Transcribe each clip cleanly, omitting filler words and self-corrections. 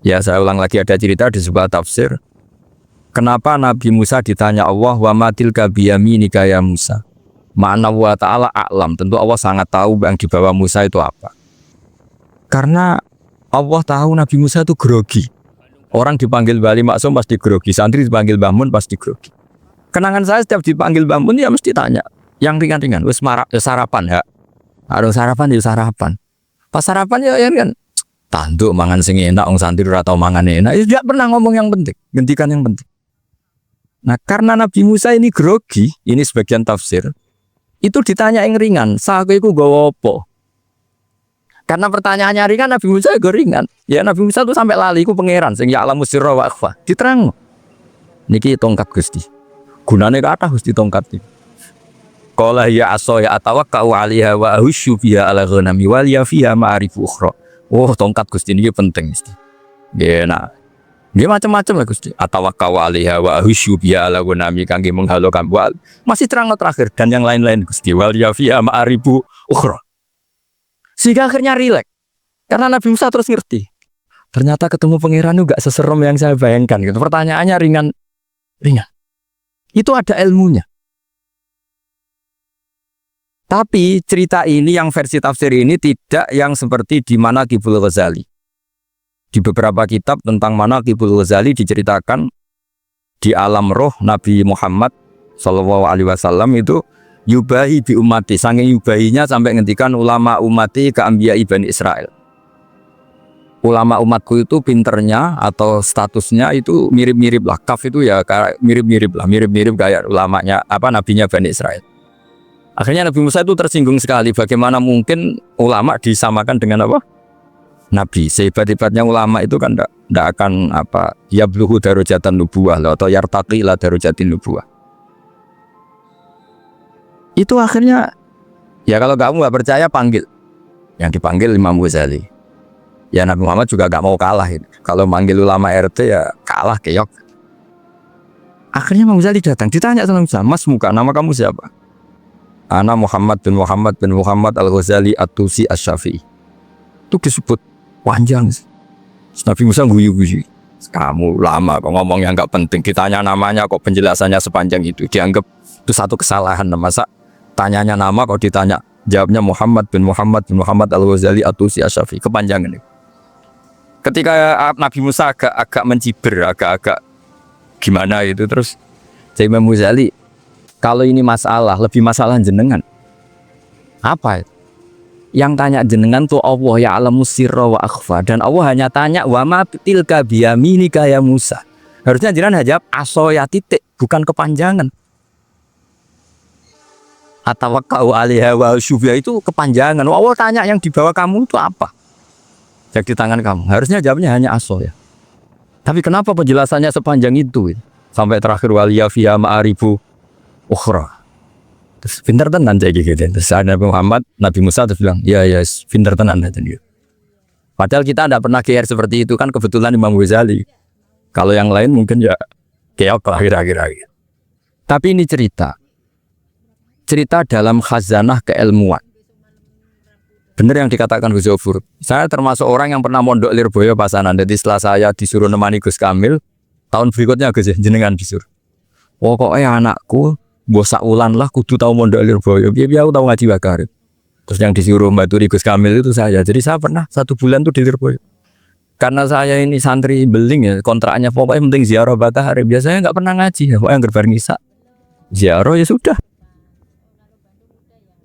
Ya saya ulang lagi, ada cerita di sebuah tafsir. Kenapa Nabi Musa ditanya Allah, wa matilka biyaminika ya Musa? Ma'ana wa ta'ala a'lam. Tentu Allah sangat tahu yang dibawa Musa itu apa. Karena Allah tahu Nabi Musa itu grogi. Orang dipanggil Wali Maksum pasti grogi. Santri dipanggil Mbah Mun pasti grogi. Kenangan saya setiap dipanggil Mbah Mun ya mesti tanya. Yang ringan-ringan. Wis sarapan ya. Ada sarapan ya sarapan. Pas sarapan ya kan. Tanduk mangan sing enak, wong santri ora tau mangan enak. Ya tidak pernah ngomong yang penting. Gantikan yang penting. Nah karena Nabi Musa ini grogi. Ini sebagian tafsir. Itu ditanya yang ringan. Saku iku nggawa apa? Karena pertanyaannya ringan, Nabi Musa juga ringan. Ya Nabi Musa itu sampai lali, itu pangeran sing ya'lamu sirra wa akhfa. Diterang. Niki tongkat Gusti. Gunane kathah Gusti tongkat iki. Qala ya asaya atawakka'u 'alaiha wa ahusyu biha 'ala ghanami wal ya fiha ma'arifu ukhra. Oh, tongkat Gusti niki penting Gusti. Nggih nah. Nggih macam-macam lah Gusti. Atawakka'u 'alaiha wa ahusyu biha 'ala ghanami kangge menghalo kambal. Masih terang terakhir dan yang lain-lain Gusti. Wal ya fiha ma'arifu ukhra. Sehingga akhirnya rileks. Karena Nabi Musa terus ngerti. Ternyata ketemu pangeran itu gak seserem yang saya bayangkan. Gitu. Pertanyaannya ringan. Itu ada ilmunya. Tapi cerita ini yang versi tafsir ini tidak yang seperti di Manaqibul Ghazali. Di beberapa kitab tentang Manaqibul Ghazali diceritakan di alam roh Nabi Muhammad SAW itu yubahi bi umati, saking yubahinya sampai ngendikan ulama umati ke Anbiya Bani Israel. Ulama umatku itu pinternya atau statusnya itu mirip-mirip lah. Kaf itu ya mirip-mirip kayak ulamanya nabinya Bani Israel. Akhirnya Nabi Musa itu tersinggung sekali. Bagaimana mungkin ulama disamakan dengan apa? Nabi. Sehebat-hebatnya ulama itu kan tidak akan yabluhu darajatan nubuwah atau yartaqi ila darajatin nubuwah. Itu akhirnya ya kalau kamu nggak percaya panggil. Yang dipanggil Imam Ghazali. Ya Nabi Muhammad juga nggak mau kalah. Kalau manggil ulama RT ya kalah keok. Akhirnya Imam Ghazali datang. Ditanya sama Musa, Mas muka nama kamu siapa? Ana Muhammad bin Muhammad Al-Ghazali At-Tusi Asy-Syafi'i. Itu disebut panjang. Nabi Musa guyu-guyu. Kamu lama kok ngomong yang nggak penting. Ditanya namanya kok penjelasannya sepanjang itu. Dianggap itu satu kesalahan. Masa tanyanya nama kok ditanya jawabnya Muhammad bin Muhammad Al-Ghazali At-Tusi Asy-Syafi'i. Kepanjangan itu. Ketika Nabi Musa agak menciber, agak gimana itu terus Imam Ghazali, kalau ini masalah, lebih masalah jenengan. Apa itu? Yang tanya jenengan tuh Allah ya'lamu sirra wa akhfa, dan Allah hanya tanya wa ma tilka biyaminika ya Musa. Harusnya jenengan jawab asoya titik, bukan kepanjangan. Atawakka'u 'alaiha wa syubha itu kepanjangan. Allah tanya yang di bawah kamu itu apa? Yang di tangan kamu. Harusnya jawabnya hanya asoya. Tapi kenapa penjelasannya sepanjang itu? Sampai terakhir waliya fiha ma'arifu ukhra. Terus pintar tenan kayak gitu. Terus Nabi Musa terus bilang, ya pintar tenan aja dia. Padahal kita tidak pernah GR seperti itu kan, kebetulan Imam Ghazali. Kalau yang lain mungkin ya keok lah kira-kira. Tapi ini cerita dalam khazanah keilmuan. Benar yang dikatakan Gus Zofur. Saya termasuk orang yang pernah mondok Lirboyo Pasanan. Jadi setelah saya disuruh nemani Gus Kamil, tahun berikutnya Gus jenengan disuruh. Pokoknya anakku bosak ulan lah kudu tahu mondok Lirboyo. Biar aku tahu ngaji Bakarim. Terus yang disuruh membaturi Gus Kamil itu saya. Jadi saya pernah 1 bulan tuh di Lirboyo. Karena saya ini santri beling ya, kontraknya pokoknya penting ziarah Bakarim. Biasanya nggak pernah ngaji ya. Pokoknya yang berbareng Isa. Ziarah ya sudah.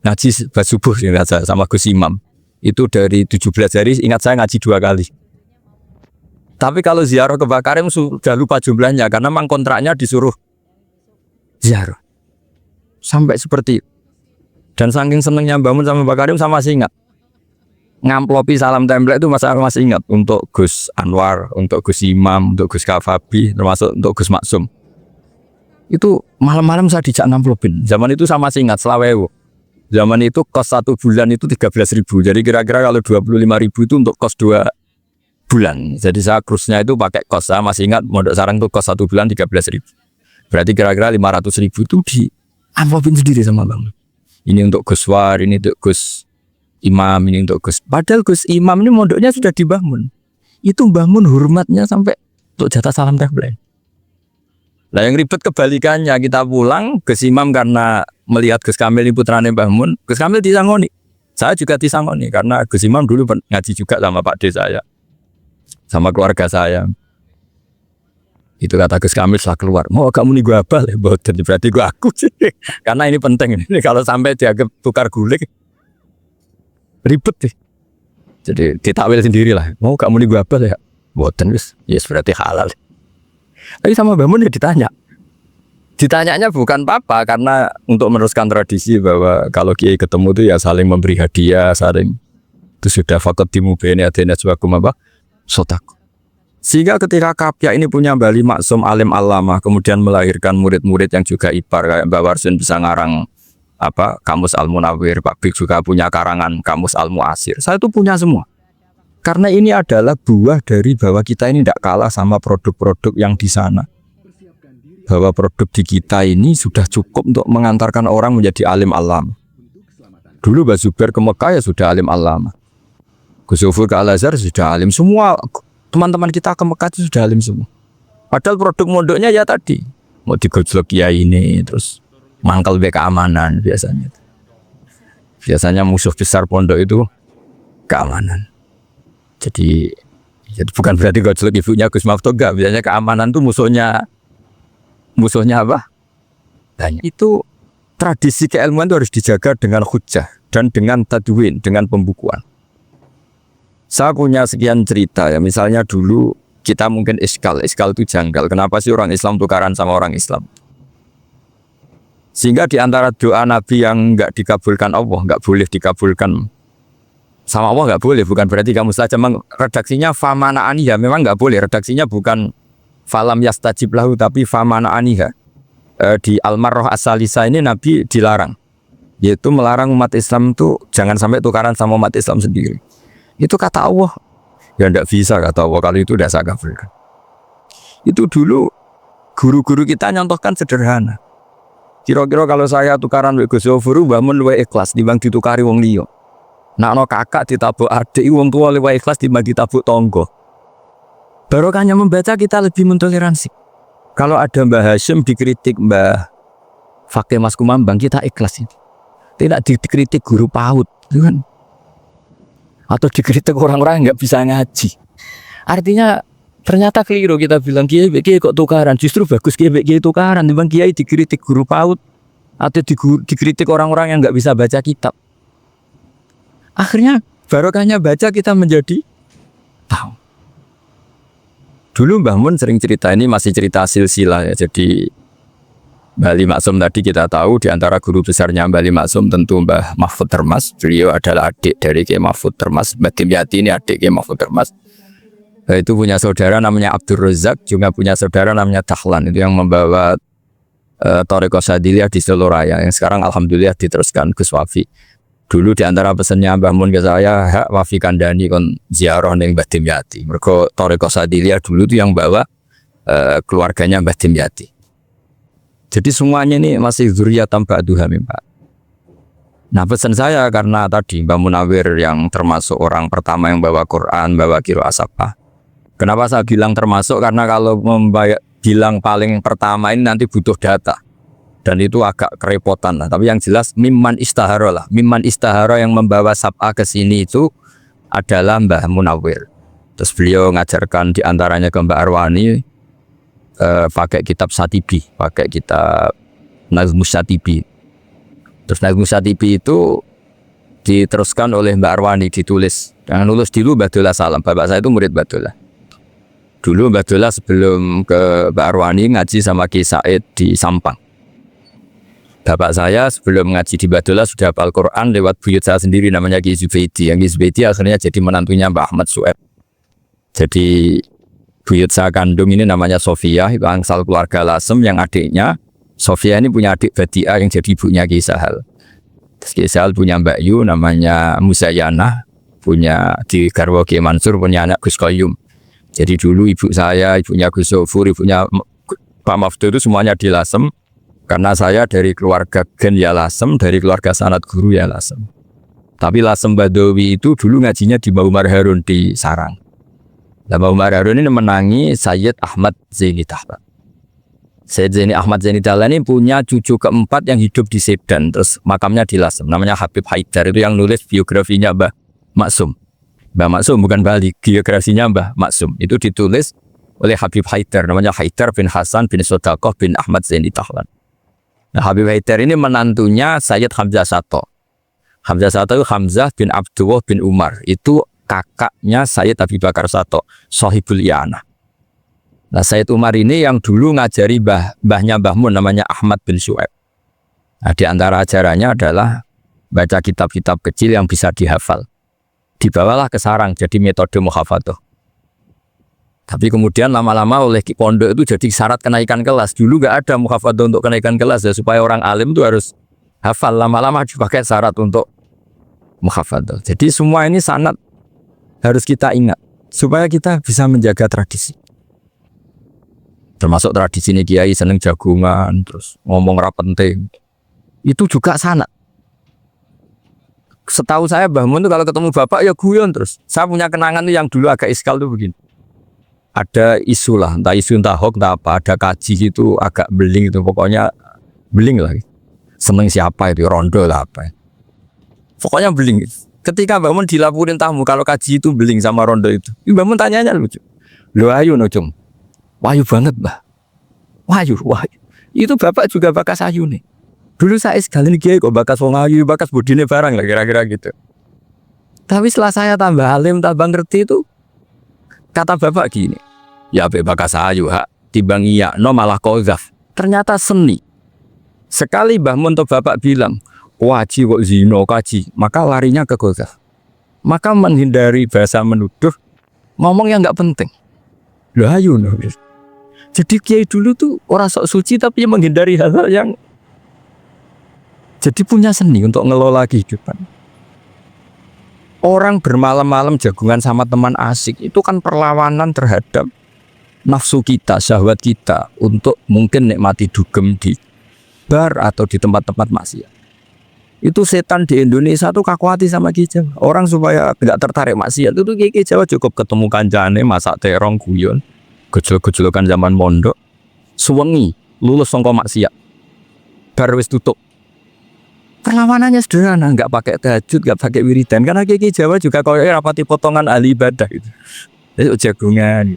Ngaji subuh ingat saya sama Gus Imam. Itu dari 17 hari ingat saya ngaji 2 kali. Tapi kalau ziarah ke Bakarim sudah lupa jumlahnya karena memang kontraknya disuruh ziarah. Sampai seperti itu. Dan saking senengnya bangun sama Bakarim sama masih ingat. Ngamplopi salam template itu masih ingat untuk Gus Anwar, untuk Gus Imam, untuk Gus Kafabi, termasuk untuk Gus Maksum. Itu malam-malam saya dijak ngamplopin. Zaman itu saya masih ingat selawewu. Zaman itu kos 1 bulan itu 13.000. Jadi kira-kira kalau 25.000 itu untuk kos 2 bulan. Jadi saya krusnya itu pakai kos. Saya masih ingat Mondok Sarang itu kos 1 bulan 13.000. Berarti kira-kira 500.000 itu di amplopin sendiri sama Bang. Ini untuk Gus War, ini untuk Gus Imam, ini untuk Gus. Padahal Gus Imam ini mondoknya sudah dibangun. Itu bangun hormatnya sampai untuk jatah salam tempel. Nah yang ribet kebalikannya, kita pulang Gus Imam karena melihat Gus Kamil ini putrane Mbah Mun, Gus Kamil disangoni. Saya juga disangoni karena Gus Imam dulu ngaji juga sama Pak D saya, sama keluarga saya. Itu kata Gus Kamil setelah keluar, mau kamu nih gue abal ya, berarti gue aku sih. Karena ini penting, ini kalau sampai dianggap tukar guling, ribet sih. Jadi ditakwil sendiri lah, mau kamu nih gue abal ya, boten wis, yes berarti halal. Tapi sama Mbah Mun ya ditanya. Ditanyanya bukan apa-apa, karena untuk meneruskan tradisi bahwa kalau kiai ketemu itu ya saling memberi hadiah, saling itu sudah fakat dimubeni adena suakum apa? Sotaku. Sehingga ketika Kapya ini punya Mbah Maksum alim alama, kemudian melahirkan murid-murid yang juga ipar kayak Mbah Warsun bisa ngarang apa Kamus Al-Munawwir, Pak Bik juga punya karangan Kamus Al-Mu'asir. Saya itu punya semua. Karena ini adalah buah dari bahwa kita ini tidak kalah sama produk-produk yang di sana. Bahwa produk di kita ini sudah cukup untuk mengantarkan orang menjadi alim alama. Dulu Mbah Zubair ke Mekah ya sudah alim alama. Gus Zufur ke Al-Azhar sudah alim semua. Teman-teman kita ke Mekah itu sudah alim semua. Padahal produk mondoknya ya tadi mau digojlok kiai ini, terus mangkal be keamanan biasanya. Biasanya musuh besar pondok itu keamanan. Jadi bukan berarti gojlok ibunya Gus Mafto enggak. Biasanya keamanan itu musuhnya apa? Banyak. Itu tradisi keilmuan itu harus dijaga dengan hujjah dan dengan tadwin, dengan pembukuan. Saya punya sekian cerita ya, misalnya dulu kita mungkin iskal itu janggal. Kenapa sih orang Islam tukaran sama orang Islam? Sehingga di antara doa Nabi yang enggak dikabulkan Allah, enggak boleh dikabulkan sama Allah, enggak boleh. Bukan berarti kamu saja, memang redaksinya famana aniha, memang enggak boleh. Redaksinya bukan falam yastajib lahu, tapi famana aniha. Di Al-Marrah As-Salisa ini Nabi dilarang, yaitu melarang umat Islam itu jangan sampai tukaran sama umat Islam sendiri. Itu kata Allah, ya enggak bisa kata Allah, kalau itu udah saya kabulkan. Itu dulu guru-guru kita nyontohkan sederhana. Kira-kira kalau saya tukaran wek Gus Zofuru, bangun luwe ikhlas dibanding ditukari wong liya. Nak no kakak ditabuk adik, wong tua luwe ikhlas dibanding ditabuk tonggo. Barokahnya membaca kita lebih mentoleransi. Kalau ada Mbah Hashim dikritik Mbah Fakih Mas Kumambang, kita ikhlas ini. Tidak dikritik guru PAUD, kan? Atau dikritik orang-orang yang nggak bisa ngaji. Artinya ternyata keliru kita bilang kiai kok tukaran. Justru bagus kiai tukaran dibanding kiai dikritik guru PAUD atau dikritik orang-orang yang nggak bisa baca kitab. Akhirnya barokahnya baca kita menjadi tahu. Dulu Mbah Mun sering cerita, ini masih cerita silsilah ya. Jadi Mbah Maksum tadi kita tahu di antara guru besarnya Mbah Maksum tentu Mbah Mahfud Termas. Beliau adalah adik dari Kiai Mahfud Termas. Mbah Dimyati ini adik Kiai Mahfud Termas. Itu punya saudara namanya Abdur Razak, juga punya saudara namanya Dahlan. Itu yang membawa Thariqah Sadiliyah di Solo Raya, yang sekarang alhamdulillah diteruskan Gus Wafi. Dulu di antara pesannya Mbah Mun ke saya, hak Wafi kandani kon ziarah ning Mbah Dimyati. Mergo Thariqah Sadiliyah dulu itu yang bawa keluarganya Mbah Dimyati. Jadi semuanya ini masih dzurriyyatan ba'duha min ba'd. Nah pesan saya karena tadi Mbah Munawwir yang termasuk orang pertama yang bawa Quran, bawa qiraah Sabah. Kenapa saya bilang termasuk? Karena kalau bilang paling pertama ini nanti butuh data. Dan itu agak kerepotan lah. Tapi yang jelas mimman istahara lah. Mimman istahara yang membawa Sabah ke sini itu adalah Mbah Munawwir. Terus beliau ngajarkan diantaranya ke Mbak Arwani, pakai kitab Satibi, pakai kitab Nazmus Satibi. Terus Nazmus Satibi itu diteruskan oleh Mbak Arwani, ditulis. Yang nulis dulu Mbah Dola Salam. Bapak saya itu murid Mbah Dola. Dulu Mbah Dola sebelum ke Mbak Arwani ngaji sama Ki Said di Sampang. Bapak saya sebelum ngaji di Mbah Dola sudah hafal Quran lewat buyut saya sendiri namanya Ki Zubaidi. Yang Ki Zubaidi akhirnya jadi menantunya Mbah Ahmad Su'eb. Jadi buyut saya kandung ini namanya Sofia, itu angsal keluarga Lasem, yang adiknya Sofia ini punya adik Badi'ah yang jadi ibunya Ki Sahal. Terus Ki Sahal punya Mbak Yu namanya Musayyana, punya di garwa Ki Mansur, punya anak Gus Qayyum. Jadi dulu ibu saya, ibunya Gus Zofur, ibunya Pak Mafdu itu semuanya di Lasem. Karena saya dari keluarga Gen ya Lasem, dari keluarga sanad guru ya Lasem. Tapi Lasem Badawi itu dulu ngajinya di Mbah Umar Harun di Sarang. Lah Mbah Umar Harun ini menangi Sayyid Ahmad Zaini Dahlan. Sayyid Ahmad Zaini Dahlan ini punya cucu keempat yang hidup di Sedan, terus makamnya di Lasem, namanya Habib Haidar, itu yang nulis biografinya Mbah Maksum. Mbah Maksum bukan Bali, biografinya Mbah Maksum itu ditulis oleh Habib Haidar, namanya Haidar bin Hasan bin Sodaqoh bin Ahmad Zaini Dahlan. Nah, Habib Haidar ini menantunya Sayyid Hamzah Sato. Hamzah Sato itu Hamzah bin Abdullah bin Umar, itu kakaknya Sayyid Abi Bakar Sato, Sohibul I'anah. Nah, Sayyid Umar ini yang dulu ngajari mbahnya Mbah Mun, namanya Ahmad bin Syuaib. Nah, di antara ajarannya adalah baca kitab-kitab kecil yang bisa dihafal. Dibawalah ke sarang jadi metode muhafadzah. Tapi kemudian lama-lama oleh pondok itu jadi syarat kenaikan kelas. Dulu nggak ada muhafadzah untuk kenaikan kelas ya, supaya orang alim itu harus hafal. Lama-lama dipakai syarat untuk muhafadzah. Jadi semua ini sanad harus kita ingat supaya kita bisa menjaga tradisi. Termasuk tradisi ini kiai seneng jagungan, terus ngomong ra penting. Itu juga sanad. Setahu saya Mbah Mun itu kalau ketemu bapak ya guyon terus. Saya punya kenangan tuh yang dulu agak iskal tuh begini. Ada isu lah, entah isu entah hoax entah apa, ada kaji gitu agak beling itu, pokoknya beling lah. Seneng siapa itu, rondo lah apa. Pokoknya beling. Ketika Mbah Mun dilaporin tamu kalau kaji itu beling sama rondo itu, Mbah Mun tanyanya lucu. Lo ayu no cung, wahyu banget Mbah. Wahyu. Itu bapak juga bakas ayu nih. Dulu saya sekali nih kok bakas wong ayu, bakas budine barang lah kira-kira gitu. Tapi setelah saya tambah alim, tambah ngerti itu, kata bapak gini, ya bakas ayu hak, timbang iya, no malah kozaf. Ternyata seni. Sekali Mbah Mun atau bapak bilang, waji kok zino kaji, maka larinya ke kozaf. Maka menghindari bahasa menuduh, ngomong yang nggak penting. Loh ayu no. Jadi kiai dulu tuh orang sok suci tapi menghindari hal-hal yang jadi punya seni untuk ngelola kehidupan. Orang bermalam-malam jagungan sama teman asik itu kan perlawanan terhadap nafsu kita, syahwat kita untuk mungkin nikmati dugem di bar atau di tempat-tempat maksiat. Itu setan di Indonesia tuh kakuati sama Ki Jawa. Orang supaya nggak tertarik maksiat itu Ki Jawa cukup ketemu kancane masak terong guyon, gejol-gejolokan zaman mondok, suwengi lulus sangka maksiat. Bar wis tutup. Perlawanannya sederhana, nggak pakai tahajud, nggak pakai wiridan. Karena Ki Jawa juga kalau rapati potongan ahli ibadah gitu. Jadi jagungan.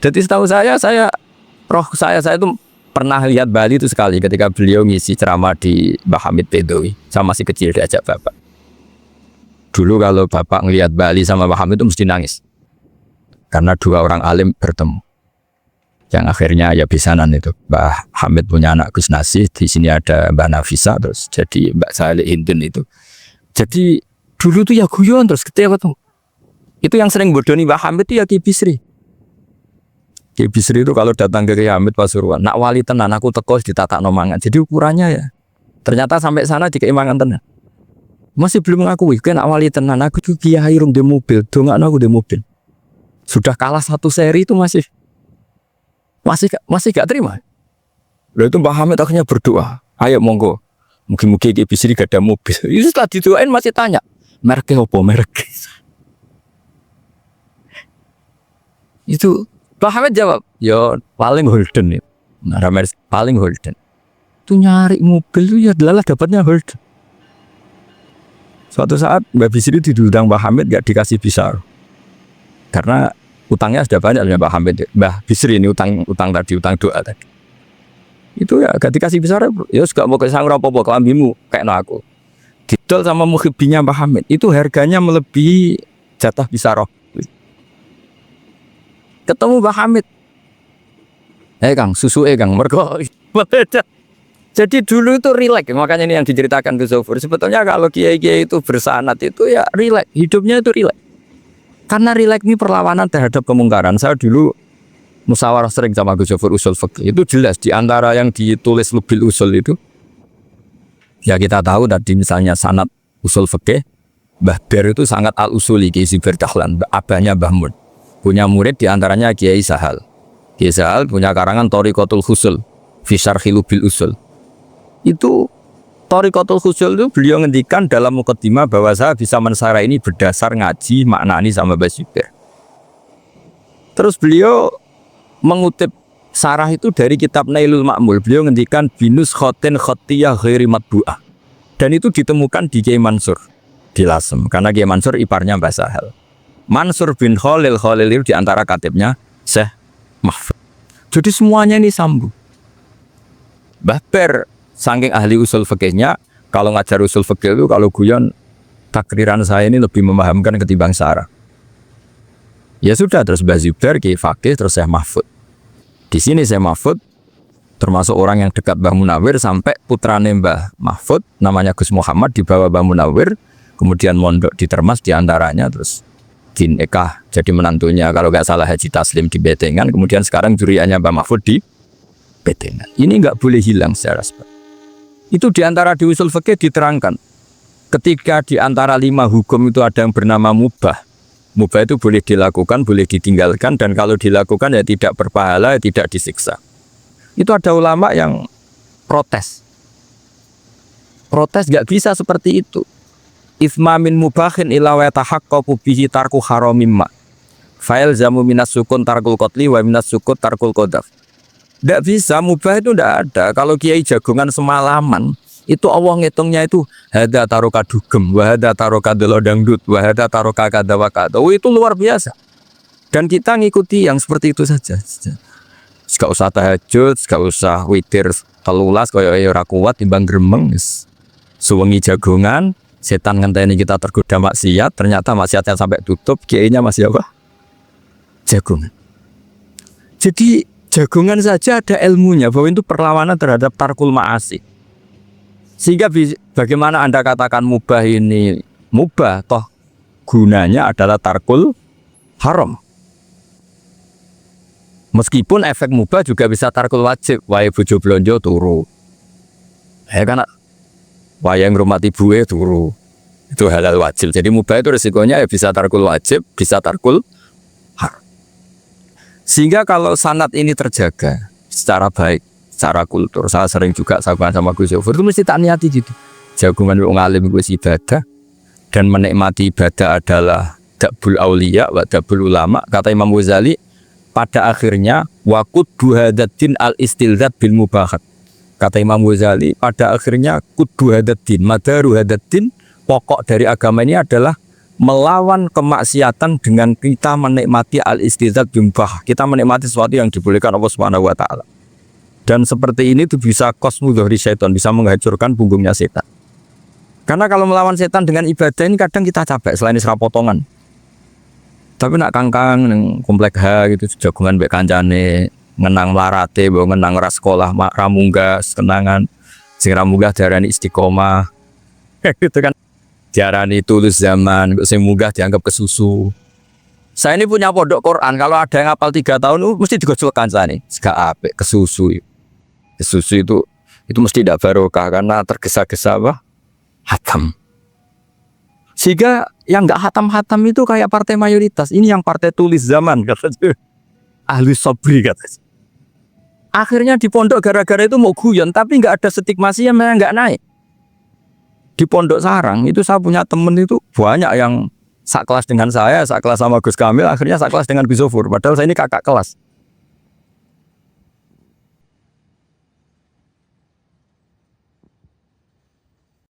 Jadi setahu saya itu pernah lihat Bali itu sekali ketika beliau ngisi ceramah di Mbah Hamid Bedowi. Saya masih kecil diajak bapak. Dulu kalau bapak ngelihat Bali sama Mbah Hamid itu mesti nangis. Karena dua orang alim bertemu. Yang akhirnya ya bisanan itu. Mbah Hamid punya anak Gus Nasih, di sini ada Mbak Nafisa, terus jadi Mbak Salih Hindun itu. Jadi dulu tuh ya guyon terus ketika tuh. Itu yang sering bodoni Mbah Hamid itu ya Ki Bisri. Ki Bisri itu kalau datang ke Ki Hamid Pasuruan, nak wali tenan aku teko ditata nomangan. Jadi ukurannya ya. Ternyata sampai sana di keimangan tenan. Masih belum mengakui, kan nak wali tenan aku tuh kiai rung di mobil, dongakno aku di mobil. Sudah kalah satu seri itu masih gak terima. Lalu itu Mbah Hamid akhirnya berdoa, ayo monggo, mungkin-mungkin Ki Bisri gak ada mobil. Itu setelah didoain masih tanya, mereknya apa merek? Itu Mbah Hamid jawab, ya paling Holden ya. Nah, paling Holden. Itu nyari mobil itu ya adalah dapatnya Holden. Suatu saat Mbah Bisri diundang Mbah Hamid gak dikasih bisar. Karena utangnya sudah banyak ya Mbah Hamid. Mbah Bisri ini utang doa tadi. Itu ya gak dikasih besar ya gak mau kesang apa-apa kelambimu kayak aku. Didol sama muhibbinya Mbah Hamid. Itu harganya melebihi jatah bisaroh. Ketemu Mbah Hamid. Kang, susu Kang mergo. Jadi dulu itu rileks, makanya ini yang diceritakan ke Zofur. Sebetulnya kalau kiai-kiai itu bersanad itu ya rileks, hidupnya itu rileks. Karena rileks ini perlawanan terhadap kemungkaran. Saya dulu musyawarah sering sama Gus Zofur usul fikih. Itu jelas di antara yang ditulis Lubil Usul itu. Ya kita tahu tadi misalnya sanad usul fikih, Mbah Ber itu sangat al-usuli Ki Zubair Dahlan, abahnya Mbah Mun. Punya murid di antaranya Kiai Sahal. Kiai Sahal punya karangan Thariqatul Husul fi Syarhi Lubil Usul. Itu Thariqatul Husul itu beliau ngendikan dalam mukaddimah bahwa saya bisa mensarah ini berdasar ngaji maknani sama Mbah Zubair. Terus beliau mengutip sarah itu dari kitab Nailul Ma'mul. Beliau ngendikan binus khotin khotiyah ghairi matbu'ah. Dan itu ditemukan di Kiai Mansur di Lasem. Karena Kiai Mansur iparnya Mbah Sahal. Mansur bin Khalil itu diantara katibnya Syekh Mahfud. Jadi semuanya ini sambung. Mbah Per saking ahli usul fikihnya, kalau ngajar usul fikih itu kalau guyon takriran saya ini lebih memahamkan ketimbang sarah. Ya sudah, terus Mbah Zubair Kiai Fakih, terus Syekh Mahfud. Di sini Syekh Mahfud termasuk orang yang dekat Mbah Munawir sampai putrane Mbah Mahfud namanya Gus Muhammad dibawa Mbah Munawir, kemudian mondok di Termas diantaranya, terus dinikah jadi menantunya kalau nggak salah Haji Taslim di Betengan, kemudian sekarang juriannya Mbah Mahfud di Betengan. Ini nggak boleh hilang secara sebab. Itu diantara di usul fikih diterangkan. Ketika diantara 5 hukum itu ada yang bernama mubah. Mubah itu boleh dilakukan, boleh ditinggalkan, dan kalau dilakukan ya tidak berpahala, ya tidak disiksa. Itu ada ulama yang protes. Protes nggak bisa seperti itu. Ithma min mubahin ila wa tahaqqaqu bihi tarku haramimma. Fa'il zamu minas sukun tarkul qatli wa minas sukut tarkul qadaf. Nggak bisa, mubah itu nggak ada. Kalau kiai jagongan semalaman, itu Allah ngitungnya itu hada taroka dugem, wahada taroka delodangdut, wahada taroka kadawakada. Itu luar biasa. Dan kita ngikuti yang seperti itu saja. Gak usah tahajud, gak usah witir telulas, kaya ora kuat timbang gremeng. Suwengi jagongan, setan ngenteni kita tergoda maksiat, ternyata maksiatnya sampai tutup, kiainya masih apa? Jagongan. Jadi jagongan saja ada ilmunya bahwa itu perlawanan terhadap tarkul ma'asi. Sehingga bagaimana Anda katakan mubah ini mubah, toh gunanya adalah tarkul haram. Meskipun efek mubah juga bisa tarkul wajib. Wae bojo blonjo turu. Ya kan, wae ngrumati buwe turu. Itu halal wajib. Jadi mubah itu resikonya ya bisa tarkul wajib, bisa tarkul haram. Sehingga kalau sanad ini terjaga secara baik, secara kultur, saya sering juga sama Gus Yofur itu mesti tak niati gitu. Jagungan wong alim gue ibadah dan menikmati ibadah adalah dabul auliya wa dabul ulama. Kata Imam Ghazali, pada akhirnya waqud duhadatin al istilzat bil mubahat. Kata Imam Ghazali, pada akhirnya kudu hadatin, madaru hadatin, pokok dari agama ini adalah melawan kemaksiatan dengan kita menikmati al-istizat bimbah. Kita menikmati sesuatu yang dibolehkan Allah Subhanahu wa taala. Dan seperti ini itu bisa kosmu dari setan, bisa menghancurkan punggungnya setan. Karena kalau melawan setan dengan ibadah ini kadang kita capek selain isra potongan. Tapi nak kangkang yang komplek H gitu jagungan mbek kancane, ngenang larate, mbok ngenang ras sekolah ramunggah, kenangan sing ramunggah diarani istiqomah. Gitu kan. Diarani tulus zaman, sing munggah dianggap kesusu. Saya ini punya pondok Quran, kalau ada yang hafal 3 tahun mesti digojol kancane. Gak apik kesusu. Kesusu itu mesti tidak barokah karena tergesa-gesa apa? Hatam. Sehingga yang enggak hatam-hatam itu kayak partai mayoritas. Ini yang partai tulis zaman katanya. Ahli sabri katanya. Akhirnya di pondok gara-gara itu mau guyon, tapi enggak ada stigmasi yang enggak naik. Di Pondok Sarang itu saya punya temen itu banyak yang sak kelas dengan saya, sak kelas sama Gus Kamil, akhirnya sak kelas dengan Gus Yofur. Padahal saya ini kakak kelas.